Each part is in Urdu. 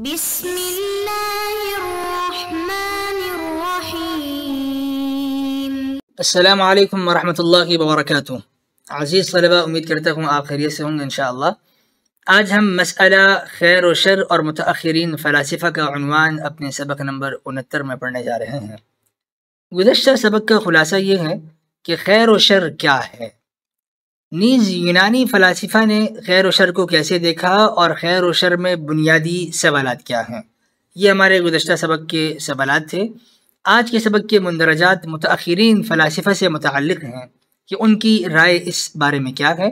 بسم اللہ الرحمن الرحیم۔ السلام علیکم ورحمۃ اللہ وبرکاتہ۔ عزیز طلبہ، امید کرتا ہوں آپ خیریت سے ہوں گے انشاءاللہ۔ آج ہم مسئلہ خیر و شر اور متأخرین فلاسفہ کا عنوان اپنے سبق نمبر 69 میں پڑھنے جا رہے ہیں۔ گزشتہ سبق کا خلاصہ یہ ہے کہ خیر و شر کیا ہے، نیز یونانی فلاسفہ نے خیر و شر کو کیسے دیکھا اور خیر و شر میں بنیادی سوالات کیا ہیں۔ یہ ہمارے گزشتہ سبق کے سوالات تھے۔ آج کے سبق کے مندرجات متأخرین فلاسفہ سے متعلق ہیں کہ ان کی رائے اس بارے میں کیا ہے،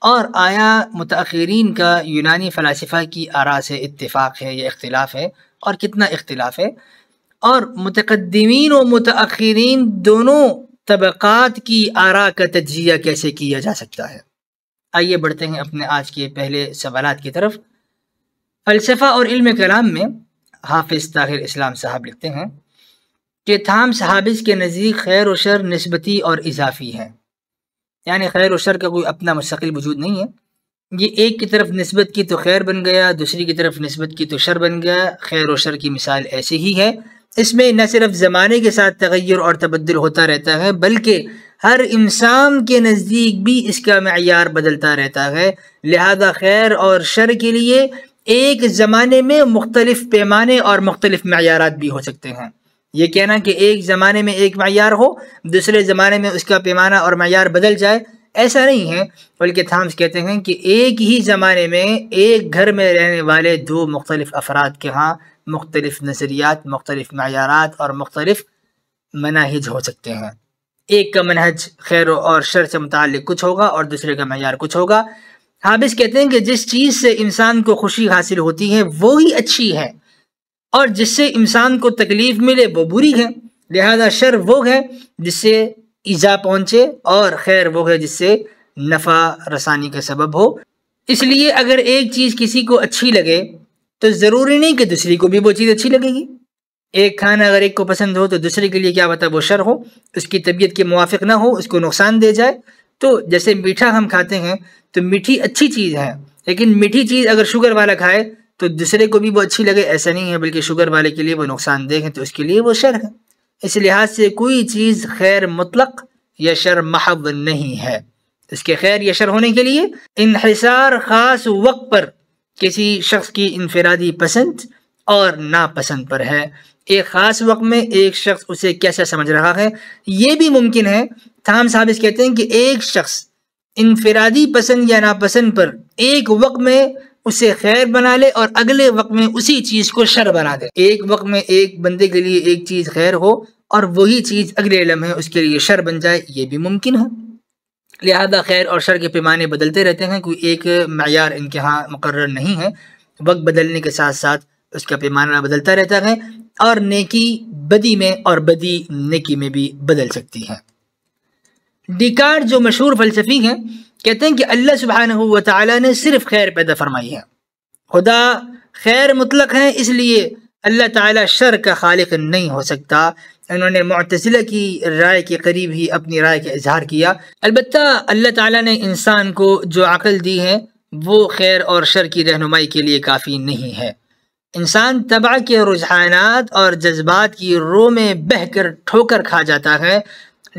اور آیا متأخرین کا یونانی فلاسفہ کی آراء سے اتفاق ہے یا اختلاف ہے، اور کتنا اختلاف ہے، اور متقدمین و متأخرین دونوں طبقات کی آراء کا تجزیہ کیسے کیا جا سکتا ہے۔ آئیے بڑھتے ہیں اپنے آج کے پہلے سوالات کی طرف۔ فلسفہ اور علم کلام میں حافظ طاہر اسلام صاحب لکھتے ہیں کہ تھامس ہابس کے نزدیک خیر و شر نسبتی اور اضافی ہے، یعنی خیر و شر کا کوئی اپنا مستقل وجود نہیں ہے۔ یہ ایک کی طرف نسبت کی تو خیر بن گیا، دوسری کی طرف نسبت کی تو شر بن گیا۔ خیر و شر کی مثال ایسی ہی ہے، اس میں نہ صرف زمانے کے ساتھ تغیر اور تبدل ہوتا رہتا ہے، بلکہ ہر انسان کے نزدیک بھی اس کا معیار بدلتا رہتا ہے۔ لہذا خیر اور شر کے لیے ایک زمانے میں مختلف پیمانے اور مختلف معیارات بھی ہو سکتے ہیں۔ یہ کہنا کہ ایک زمانے میں ایک معیار ہو، دوسرے زمانے میں اس کا پیمانہ اور معیار بدل جائے، ایسا نہیں ہے، بلکہ تھامس کہتے ہیں کہ ایک ہی زمانے میں ایک گھر میں رہنے والے دو مختلف افراد کے ہاں مختلف نظریات، مختلف معیارات اور مختلف مناہج ہو سکتے ہیں۔ ایک کا منہج خیر اور شر سے متعلق کچھ ہوگا اور دوسرے کا معیار کچھ ہوگا۔ حابس کہتے ہیں کہ جس چیز سے انسان کو خوشی حاصل ہوتی ہے وہی اچھی ہے، اور جس سے انسان کو تکلیف ملے وہ بری ہے۔ لہذا شر وہ ہے جس سے ایذا پہنچے، اور خیر وہ ہے جس سے نفع رسانی کا سبب ہو۔ اس لیے اگر ایک چیز کسی کو اچھی لگے تو ضروری نہیں کہ دوسری کو بھی وہ چیز اچھی لگے گی۔ ایک کھانا اگر ایک کو پسند ہو تو دوسرے کے لیے کیا پتہ وہ شر ہو، اس کی طبیعت کے موافق نہ ہو، اس کو نقصان دے جائے۔ تو جیسے میٹھا ہم کھاتے ہیں تو میٹھی اچھی چیز ہے، لیکن میٹھی چیز اگر شوگر والا کھائے تو دوسرے کو بھی وہ اچھی لگے، ایسا نہیں ہے، بلکہ شوگر والے کے لیے وہ نقصان دہ ہے تو اس کے لیے وہ شر ہے۔ اس لحاظ سے کوئی چیز خیر مطلق یا شر محض نہیں ہے، اس کے خیر یا شر ہونے کے لیے انحصار خاص وقت پر کسی شخص کی انفرادی پسند اور ناپسند پر ہے۔ ایک خاص وقت میں ایک شخص اسے کیسا سمجھ رہا ہے، یہ بھی ممکن ہے۔ تھامس ہابس کہتے ہیں کہ ایک شخص انفرادی پسند یا ناپسند پر ایک وقت میں اسے خیر بنا لے اور اگلے وقت میں اسی چیز کو شر بنا دے۔ ایک وقت میں ایک بندے کے لیے ایک چیز خیر ہو اور وہی چیز اگلے لمحے اس کے لیے شر بن جائے، یہ بھی ممکن ہے۔ لہذا خیر اور شر کے پیمانے بدلتے رہتے ہیں، کوئی ایک معیار ان کے ہاں مقرر نہیں ہے۔ وقت بدلنے کے ساتھ ساتھ اس کا پیمانہ بدلتا رہتا ہے، اور نیکی بدی میں اور بدی نیکی میں بھی بدل سکتی ہے۔ ڈیکارٹ جو مشہور فلسفی ہیں کہتے ہیں کہ اللہ سبحانہ و تعالی نے صرف خیر پیدا فرمائی ہے، خدا خیر مطلق ہے، اس لیے اللہ تعالی شر کا خالق نہیں ہو سکتا۔ انہوں نے معتزلہ کی رائے کے قریب ہی اپنی رائے کا اظہار کیا۔ البتہ اللہ تعالی نے انسان کو جو عقل دی ہے وہ خیر اور شر کی رہنمائی کے لیے کافی نہیں ہے۔ انسان طبع کے رجحانات اور جذبات کی رو میں بہہ کر ٹھوکر کھا جاتا ہے۔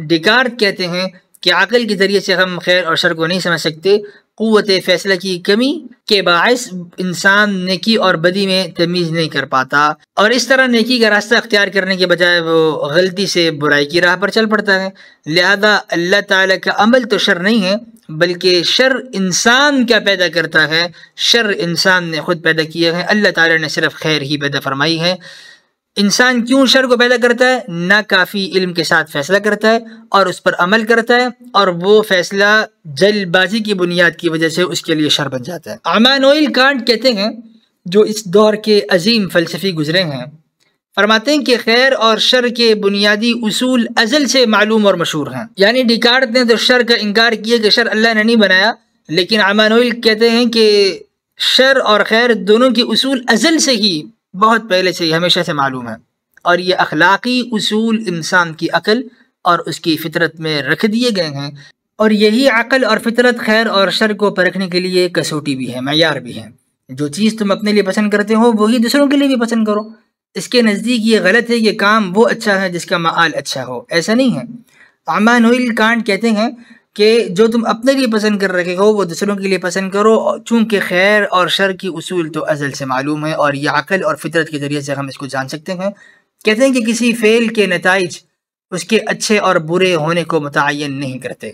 ڈیکارٹ کہتے ہیں کہ عقل کے ذریعے سے ہم خیر اور شر کو نہیں سمجھ سکتے۔ قوت فیصلہ کی کمی کے باعث انسان نیکی اور بدی میں تمیز نہیں کر پاتا، اور اس طرح نیکی کا راستہ اختیار کرنے کے بجائے وہ غلطی سے برائی کی راہ پر چل پڑتا ہے۔ لہذا اللہ تعالیٰ کا عمل تو شر نہیں ہے، بلکہ شر انسان کیا پیدا کرتا ہے، شر انسان نے خود پیدا کیا ہے۔ اللہ تعالیٰ نے صرف خیر ہی پیدا فرمائی ہے۔ انسان کیوں شر کو پیدا کرتا ہے؟ نہ کافی علم کے ساتھ فیصلہ کرتا ہے اور اس پر عمل کرتا ہے، اور وہ فیصلہ جلد بازی کی بنیاد کی وجہ سے اس کے لیے شر بن جاتا ہے۔ امانوئل کانٹ کہتے ہیں، جو اس دور کے عظیم فلسفی گزرے ہیں، فرماتے ہیں کہ خیر اور شر کے بنیادی اصول ازل سے معلوم اور مشہور ہیں۔ یعنی ڈیکارٹ نے تو شر کا انکار کیا کہ شر اللہ نے نہیں بنایا، لیکن امانوئل کہتے ہیں کہ شر اور خیر دونوں کے اصول ازل سے ہی، بہت پہلے سے ہی، ہمیشہ سے معلوم ہے، اور یہ اخلاقی اصول انسان کی عقل اور اس کی فطرت میں رکھ دیے گئے ہیں، اور یہی عقل اور فطرت خیر اور شر کو پرکھنے کے لیے کسوٹی بھی ہے، معیار بھی ہے۔ جو چیز تم اپنے لیے پسند کرتے ہو وہی دوسروں کے لیے بھی پسند کرو۔ اس کے نزدیک یہ غلط ہے کہ کام وہ اچھا ہے جس کا مآل اچھا ہو، ایسا نہیں ہے۔ امانوئل کانٹ کہتے ہیں کہ جو تم اپنے لیے پسند کر رہے ہو وہ دوسروں کے لیے پسند کرو، چونکہ خیر اور شر کی اصول تو ازل سے معلوم ہے اور یہ عقل اور فطرت کے ذریعے سے ہم اس کو جان سکتے ہیں۔ کہتے ہیں کہ کسی فعل کے نتائج اس کے اچھے اور برے ہونے کو متعین نہیں کرتے۔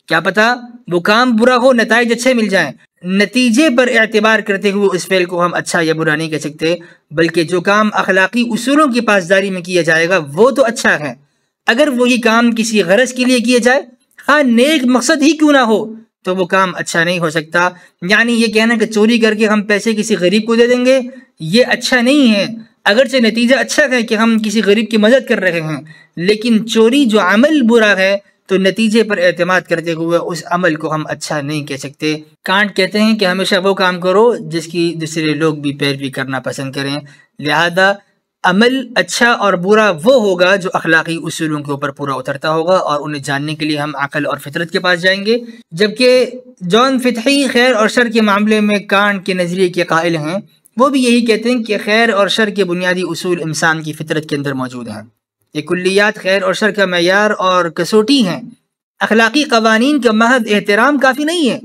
کیا پتہ وہ کام برا ہو، نتائج اچھے مل جائیں۔ نتیجے پر اعتبار کرتے ہوئے اس فعل کو ہم اچھا یا برا نہیں کہہ سکتے، بلکہ جو کام اخلاقی اصولوں کی پاسداری میں کیا جائے گا وہ تو اچھا ہے۔ اگر وہی کام کسی غرض کے لیے کیا جائے، ہاں نیک مقصد ہی کیوں نہ ہو، تو وہ کام اچھا نہیں ہو سکتا۔ یعنی یہ کہنا کہ چوری کر کے ہم پیسے کسی غریب کو دے دیں گے، یہ اچھا نہیں ہے۔ اگرچہ نتیجہ اچھا ہے کہ ہم کسی غریب کی مدد کر رہے ہیں، لیکن چوری جو عمل برا ہے تو نتیجے پر اعتماد کرتے ہوئے اس عمل کو ہم اچھا نہیں کہہ سکتے۔ کانٹ کہتے ہیں کہ ہمیشہ وہ کام کرو جس کی دوسرے لوگ بھی پیروی کرنا پسند کریں، لہذا عمل اچھا اور برا وہ ہوگا جو اخلاقی اصولوں کے اوپر پورا اترتا ہوگا، اور انہیں جاننے کے لیے ہم عقل اور فطرت کے پاس جائیں گے۔ جبکہ جان فتحی خیر اور شر کے معاملے میں کانٹ کے نظریے کے قائل ہیں، وہ بھی یہی کہتے ہیں کہ خیر اور شر کے بنیادی اصول انسان کی فطرت کے اندر موجود ہیں۔ یہ کلیات خیر اور شر کا معیار اور کسوٹی ہیں۔ اخلاقی قوانین کا محض احترام کافی نہیں ہے،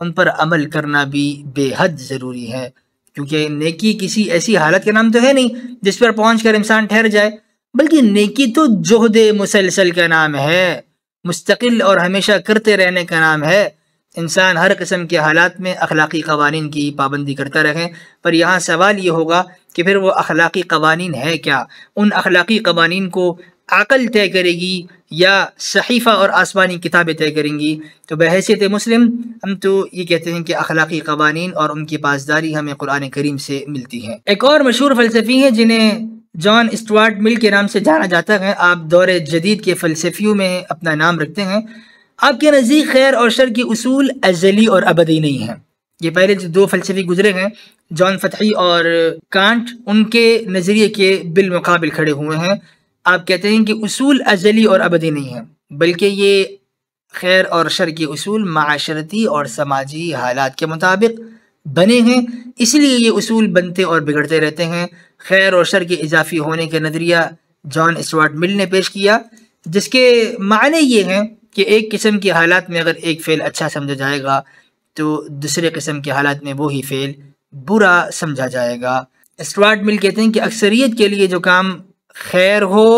ان پر عمل کرنا بھی بے حد ضروری ہے، کیونکہ نیکی کسی ایسی حالت کا نام تو ہے نہیں جس پر پہنچ کر انسان ٹھہر جائے، بلکہ نیکی تو جہد مسلسل کا نام ہے، مستقل اور ہمیشہ کرتے رہنے کا نام ہے۔ انسان ہر قسم کے حالات میں اخلاقی قوانین کی پابندی کرتا رہے، پر یہاں سوال یہ ہوگا کہ پھر وہ اخلاقی قوانین ہے کیا؟ ان اخلاقی قوانین کو عقل طے کرے گی یا صحیفہ اور آسمانی کتابیں طے کریں گی؟ تو بحیثیت مسلم ہم تو یہ کہتے ہیں کہ اخلاقی قوانین اور ان کی پاسداری ہمیں قرآن کریم سے ملتی ہے۔ ایک اور مشہور فلسفی ہیں جنہیں جان اسٹوارٹ مل کے نام سے جانا جاتا ہے، آپ دور جدید کے فلسفیوں میں اپنا نام رکھتے ہیں۔ آپ کے نزدیک خیر اور شر کے اصول ازلی اور ابدی نہیں ہیں۔ یہ پہلے جو دو فلسفی گزرے ہیں، جان فتحی اور کانٹ، ان کے نظریے کے بالمقابل کھڑے ہوئے ہیں۔ آپ کہتے ہیں کہ اصول ازلی اور ابدی نہیں ہیں، بلکہ یہ خیر اور شر کے اصول معاشرتی اور سماجی حالات کے مطابق بنے ہیں، اس لیے یہ اصول بنتے اور بگڑتے رہتے ہیں۔ خیر اور شر کے اضافی ہونے کا نظریہ جان اسٹوارٹ مل نے پیش کیا، جس کے معنی یہ ہیں کہ ایک قسم کے حالات میں اگر ایک فعل اچھا سمجھا جائے گا تو دوسرے قسم کے حالات میں وہی فعل برا سمجھا جائے گا۔ اسٹوارٹ مل کہتے ہیں کہ اکثریت کے لیے جو کام خیر ہو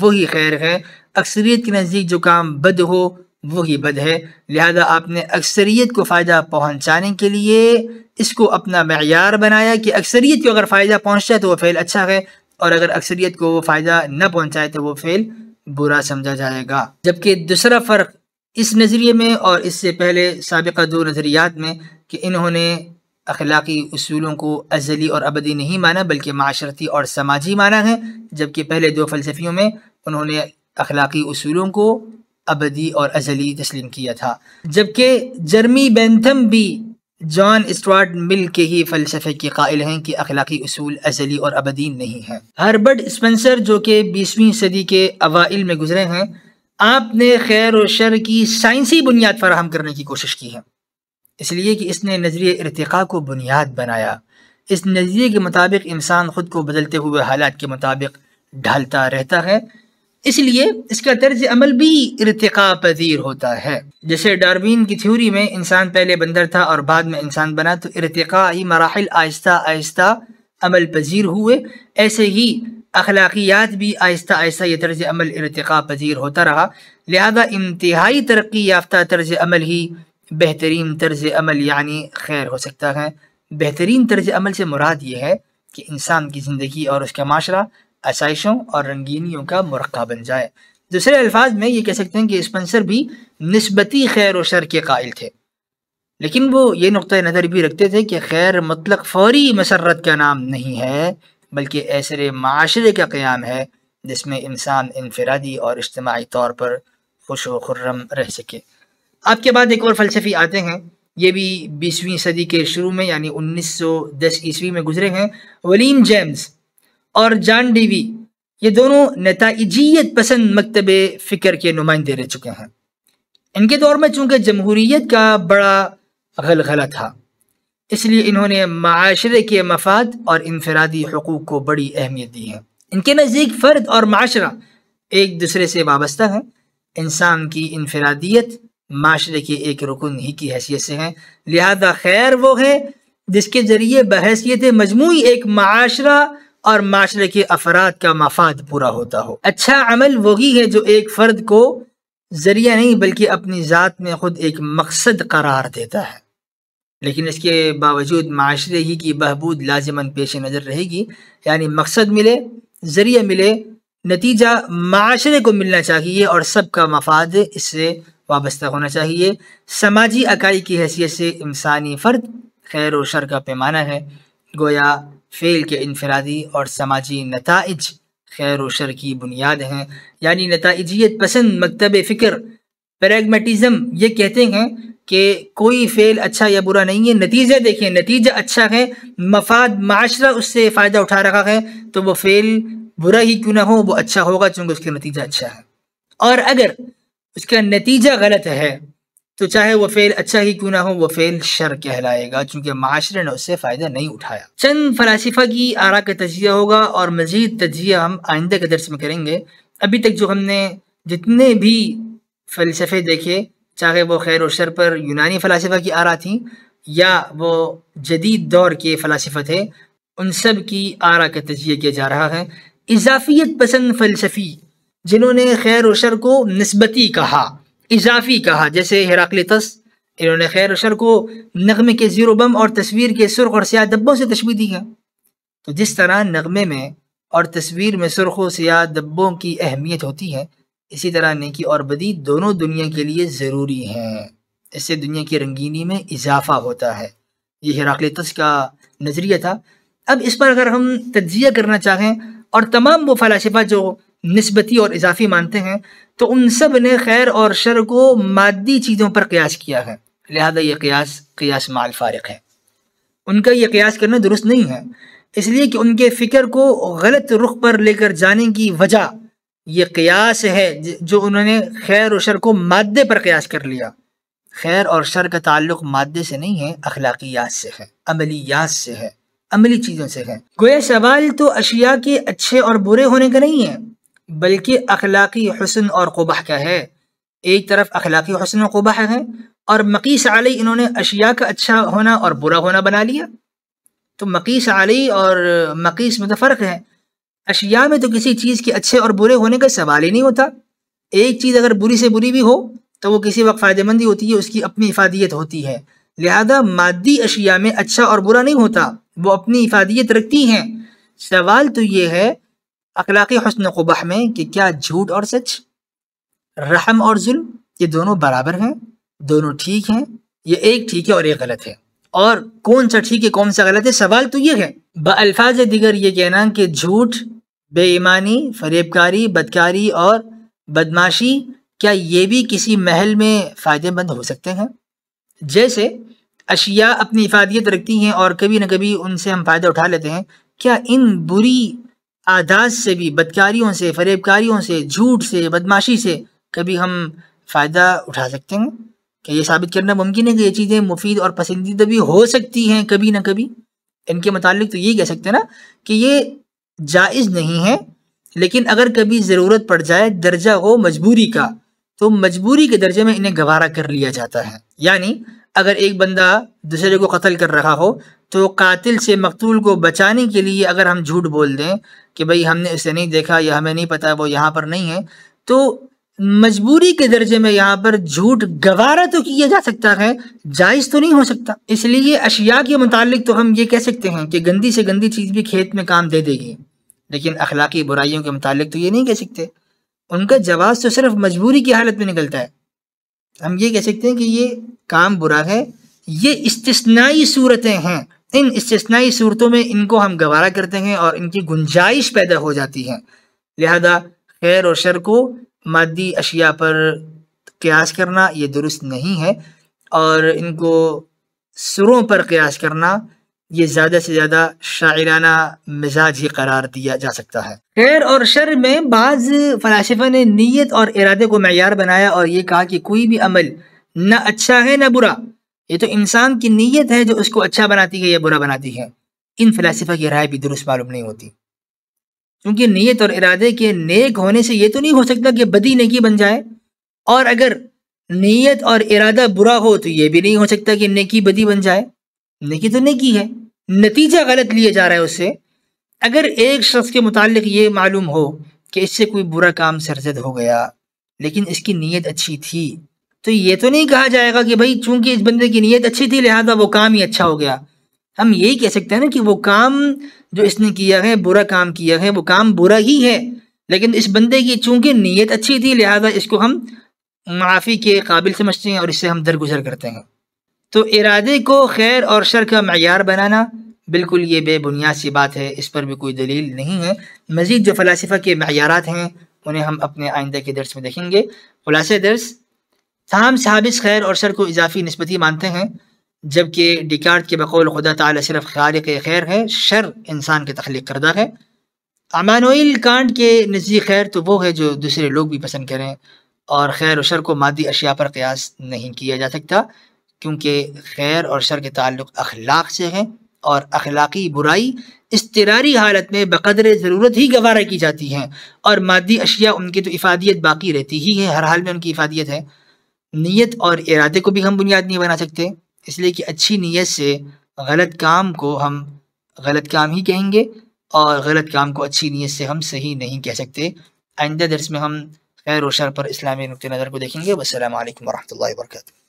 وہی خیر ہے، اکثریت کے نزدیک جو کام بد ہو وہی بد ہے، لہذا آپ نے اکثریت کو فائدہ پہنچانے کے لیے اس کو اپنا معیار بنایا کہ اکثریت کو اگر فائدہ پہنچتا ہے تو وہ فعل اچھا ہے، اور اگر اکثریت کو وہ فائدہ نہ پہنچائے تو وہ فعل برا سمجھا جائے گا۔ جبکہ دوسرا فرق اس نظریے میں اور اس سے پہلے سابقہ دو نظریات میں کہ انہوں نے اخلاقی اصولوں کو ازلی اور ابدی نہیں مانا بلکہ معاشرتی اور سماجی مانا ہے، جبکہ پہلے دو فلسفیوں میں انہوں نے اخلاقی اصولوں کو ابدی اور ازلی تسلیم کیا تھا۔ جبکہ جرمی بینتھم بھی جان اسٹوارٹ مل کے ہی فلسفے کے قائل ہیں کہ اخلاقی اصول ازلی اور ابدی نہیں ہیں۔ ہربرٹ اسپنسر جو کہ 20ویں صدی کے اوائل میں گزرے ہیں، آپ نے خیر و شر کی سائنسی بنیاد فراہم کرنے کی کوشش کی ہے، اس لیے کہ اس نے نظریہ ارتقاء کو بنیاد بنایا۔ اس نظریے کے مطابق انسان خود کو بدلتے ہوئے حالات کے مطابق ڈھالتا رہتا ہے، اس لیے اس کا طرز عمل بھی ارتقاء پذیر ہوتا ہے۔ جیسے ڈاروین کی تھیوری میں انسان پہلے بندر تھا اور بعد میں انسان بنا، تو ارتقائی مراحل آہستہ آہستہ عمل پذیر ہوئے، ایسے ہی اخلاقیات بھی آہستہ آہستہ یہ طرز عمل ارتقاء پذیر ہوتا رہا، لہذا انتہائی ترقی یافتہ طرز عمل ہی بہترین طرز عمل یعنی خیر ہو سکتا ہے۔ بہترین طرز عمل سے مراد یہ ہے کہ انسان کی زندگی اور اس کا معاشرہ آسائشوں اور رنگینیوں کا مرقع بن جائے۔ دوسرے الفاظ میں یہ کہہ سکتے ہیں کہ اسپنسر بھی نسبتی خیر و شر کے قائل تھے، لیکن وہ یہ نقطہ نظر بھی رکھتے تھے کہ خیر مطلق فوری مسرت کا نام نہیں ہے، بلکہ ایسے معاشرے کا قیام ہے جس میں انسان انفرادی اور اجتماعی طور پر خوش و خرم رہ سکے۔ آپ کے بعد ایک اور فلسفی آتے ہیں، یہ بھی 20ویں صدی کے شروع میں یعنی 1910 عیسوی میں گزرے ہیں، ولیم جیمز اور جان ڈیوی۔ یہ دونوں نتائجیت پسند مکتب فکر کے نمائندے رہ چکے ہیں۔ ان کے دور میں چونکہ جمہوریت کا بڑا غلغلہ تھا، اس لیے انہوں نے معاشرے کے مفاد اور انفرادی حقوق کو بڑی اہمیت دی ہے۔ ان کے نزدیک فرد اور معاشرہ ایک دوسرے سے وابستہ ہیں۔ انسان کی انفرادیت معاشرے کے ایک رکن ہی کی حیثیت سے ہے، لہذا خیر وہ ہے جس کے ذریعے بحیثیت مجموعی ایک معاشرہ اور معاشرے کے افراد کا مفاد پورا ہوتا ہو۔ اچھا عمل وہی ہے جو ایک فرد کو ذریعہ نہیں بلکہ اپنی ذات میں خود ایک مقصد قرار دیتا ہے، لیکن اس کے باوجود معاشرے ہی کی بہبود لازماً پیش نظر رہے گی، یعنی مقصد ملے، ذریعہ ملے، نتیجہ معاشرے کو ملنا چاہیے اور سب کا مفاد اس سے وابستہ ہونا چاہیے۔ سماجی اکائی کی حیثیت سے انسانی فرد خیر و شر کا پیمانہ ہے، گویا فعل کے انفرادی اور سماجی نتائج خیر و شر کی بنیاد ہیں، یعنی نتائجیت پسند مکتب فکر پریگمیٹزم یہ کہتے ہیں کہ کوئی فعل اچھا یا برا نہیں ہے، نتیجہ دیکھیں، نتیجہ اچھا ہے، مفاد معاشرہ اس سے فائدہ اٹھا رہا ہے، تو وہ فعل برا ہی کیوں نہ ہو وہ اچھا ہوگا چونکہ اس کا نتیجہ اچھا ہے، اور اگر اس کا نتیجہ غلط ہے تو چاہے وہ فعل اچھا ہی کیوں نہ ہو وہ فعل شر کہلائے گا چونکہ معاشرے نے اس سے فائدہ نہیں اٹھایا۔ چند فلاسفہ کی آراء کا تجزیہ ہوگا اور مزید تجزیہ ہم آئندہ کے درس میں کریں گے۔ ابھی تک جو ہم نے جتنے بھی فلسفے دیکھے، چاہے وہ خیر و شر پر یونانی فلاسفہ کی آراء تھیں یا وہ جدید دور کے فلاسفہ تھے، ان سب کی آراء کا تجزیہ کیا جا رہا ہے۔ اضافیت پسند فلسفی جنہوں نے خیر و شر کو نسبتی کہا، اضافی کہا، جیسے ہیراکلیٹس، انہوں نے خیر و شر کو نغمے کے زیر و بم اور تصویر کے سرخ اور سیاہ دبوں سے تشبیہ دی ہے۔ تو جس طرح نغمے میں اور تصویر میں سرخ و سیاہ دبوں کی اہمیت ہوتی ہے، اسی طرح نیکی اور بدی دونوں دنیا کے لیے ضروری ہیں، اس سے دنیا کی رنگینی میں اضافہ ہوتا ہے۔ یہ ہیراکلیٹس کا نظریہ تھا۔ اب اس پر اگر ہم تجزیہ کرنا چاہیں اور تمام وہ فلاسفہ جو نسبتی اور اضافی مانتے ہیں تو ان سب نے خیر اور شر کو مادی چیزوں پر قیاس کیا ہے، لہذا یہ قیاس مع الفارق ہے۔ ان کا یہ قیاس کرنا درست نہیں ہے، اس لیے کہ ان کے فکر کو غلط رخ پر لے کر جانے کی وجہ یہ قیاس ہے جو انہوں نے خیر و شر کو مادے پر قیاس کر لیا۔ خیر اور شر کا تعلق مادے سے نہیں ہے، اخلاقیات سے ہے، عملیات سے ہے، عملی چیزوں سے ہے۔ گویا سوال تو اشیاء کے اچھے اور برے ہونے کا نہیں ہے بلکہ اخلاقی حسن اور قبح کا ہے۔ ایک طرف اخلاقی حسن و قبح ہے اور مقیس علی انہوں نے اشیاء کا اچھا ہونا اور برا ہونا بنا لیا۔ تو مقیس علی اور مقیس میں تو فرق ہے۔ اشیاء میں تو کسی چیز کے اچھے اور برے ہونے کا سوال ہی نہیں ہوتا۔ ایک چیز اگر بری سے بری بھی ہو تو وہ کسی وقت فائدہ مند ہی ہوتی ہے، اس کی اپنی افادیت ہوتی ہے، لہذا مادی اشیاء میں اچھا اور برا نہیں ہوتا، وہ اپنی افادیت رکھتی ہیں۔ سوال تو یہ ہے اخلاقی حسن و قبح میں کہ کیا جھوٹ اور سچ، رحم اور ظلم یہ دونوں برابر ہیں، دونوں ٹھیک ہیں، یہ ایک ٹھیک ہے اور ایک غلط ہے، اور کون سا ٹھیک ہے کون سا غلط ہے؟ سوال تو یہ ہے۔ بالفاظ دیگر یہ کہنا کہ جھوٹ، بے ایمانی، فریب کاری، بدکاری اور بدماشی کیا یہ بھی کسی محل میں فائدے مند ہو سکتے ہیں؟ جیسے اشیاء اپنی افادیت رکھتی ہیں اور کبھی نہ کبھی ان سے ہم فائدہ اٹھا لیتے ہیں، کیا ان بری عادات سے بھی، بدکاریوں سے، فریب کاریوں سے، جھوٹ سے، بدماشی سے کبھی ہم فائدہ اٹھا سکتے ہیں؟ کہ یہ ثابت کرنا ممکن ہے کہ یہ چیزیں مفید اور پسندیدہ بھی ہو سکتی ہیں کبھی نہ کبھی؟ ان کے متعلق تو یہی کہہ سکتے ہیں نا کہ یہ جائز نہیں ہے، لیکن اگر کبھی ضرورت پڑ جائے، درجہ ہو مجبوری کا، تو مجبوری کے درجے میں انہیں گوارا کر لیا جاتا ہے۔ یعنی اگر ایک بندہ دوسرے کو قتل کر رہا ہو تو قاتل سے مقتول کو بچانے کے لیے اگر ہم جھوٹ بول دیں کہ بھئی ہم نے اسے نہیں دیکھا یا ہمیں نہیں پتا وہ یہاں پر نہیں ہے، تو مجبوری کے درجے میں یہاں پر جھوٹ گوارا تو کیا جا سکتا ہے، جائز تو نہیں ہو سکتا۔ اس لیے اشیاء کے متعلق تو ہم یہ کہہ سکتے ہیں کہ گندی سے گندی چیز بھی کھیت میں کام دے دے گی، لیکن اخلاقی برائیوں کے متعلق تو یہ نہیں کہہ سکتے۔ ان کا جواز تو صرف مجبوری کی حالت میں نکلتا ہے۔ ہم یہ کہہ سکتے ہیں کہ یہ کام برا ہے، یہ استثنائی صورتیں ہیں، ان استثنائی صورتوں میں ان کو ہم گوارا کرتے ہیں اور ان کی گنجائش پیدا ہو جاتی ہے، لہذا خیر اور شر کو مادی اشیاء پر قیاس کرنا یہ درست نہیں ہے، اور ان کو سروں پر قیاس کرنا یہ زیادہ سے زیادہ شاعرانہ مزاج ہی قرار دیا جا سکتا ہے۔ خیر اور شر میں بعض فلاسفہ نے نیت اور ارادے کو معیار بنایا اور یہ کہا کہ کوئی بھی عمل نہ اچھا ہے نہ برا، یہ تو انسان کی نیت ہے جو اس کو اچھا بناتی ہے یا برا بناتی ہے۔ ان فلاسفہ کی رائے بھی درست معلوم نہیں ہوتی، کیونکہ نیت اور ارادے کے نیک ہونے سے یہ تو نہیں ہو سکتا کہ بدی نیکی بن جائے، اور اگر نیت اور ارادہ برا ہو تو یہ بھی نہیں ہو سکتا کہ نیکی بدی بن جائے۔ نیکی تو نیکی ہے، نتیجہ غلط لیے جا رہا ہے اس سے۔ اگر ایک شخص کے متعلق یہ معلوم ہو کہ اس سے کوئی برا کام سرزد ہو گیا لیکن اس کی نیت اچھی تھی، تو یہ تو نہیں کہا جائے گا کہ بھائی چونکہ اس بندے کی نیت اچھی تھی لہذا وہ کام ہی اچھا ہو گیا۔ ہم یہی کہہ سکتے ہیں نا کہ وہ کام جو اس نے کیا ہے، برا کام کیا ہے، وہ کام برا ہی ہے، لیکن اس بندے کی چونکہ نیت اچھی تھی لہذا اس کو ہم معافی کے قابل سمجھتے ہیں اور اس سے ہم درگزر کرتے ہیں۔ تو ارادے کو خیر اور شر کا معیار بنانا بالکل یہ بے بنیاد سی بات ہے، اس پر بھی کوئی دلیل نہیں ہے۔ مزید جو فلاسفہ کے معیارات ہیں انہیں ہم اپنے آئندہ کے درس میں دیکھیں گے۔ خلاصہ درس، تمام صحابس خیر اور شر کو اضافی نسبتی مانتے ہیں، جبکہ ڈیکارٹ کے بقول خدا تعالی صرف خالق خیر ہے، شر انسان کے تخلیق کردہ ہے۔ امانوئل کانٹ کے نزدیک خیر تو وہ ہے جو دوسرے لوگ بھی پسند کریں، اور خیر و شر کو مادی اشیاء پر قیاس نہیں کیا جا سکتا، کیونکہ خیر اور شر کے تعلق اخلاق سے ہے، اور اخلاقی برائی اضطراری حالت میں بقدر ضرورت ہی گوارا کی جاتی ہیں، اور مادی اشیاء ان کی تو افادیت باقی رہتی ہی ہے، ہر حال میں ان کی افادیت ہے۔ نیت اور ارادے کو بھی ہم بنیاد نہیں بنا سکتے، اس لیے کہ اچھی نیت سے غلط کام کو ہم غلط کام ہی کہیں گے، اور غلط کام کو اچھی نیت سے ہم صحیح نہیں کہہ سکتے۔ آئندہ درس میں ہم خیر و شر پر اسلامی نقطہ نظر کو دیکھیں گے۔ والسلام علیکم ورحمۃ اللہ وبرکاتہ۔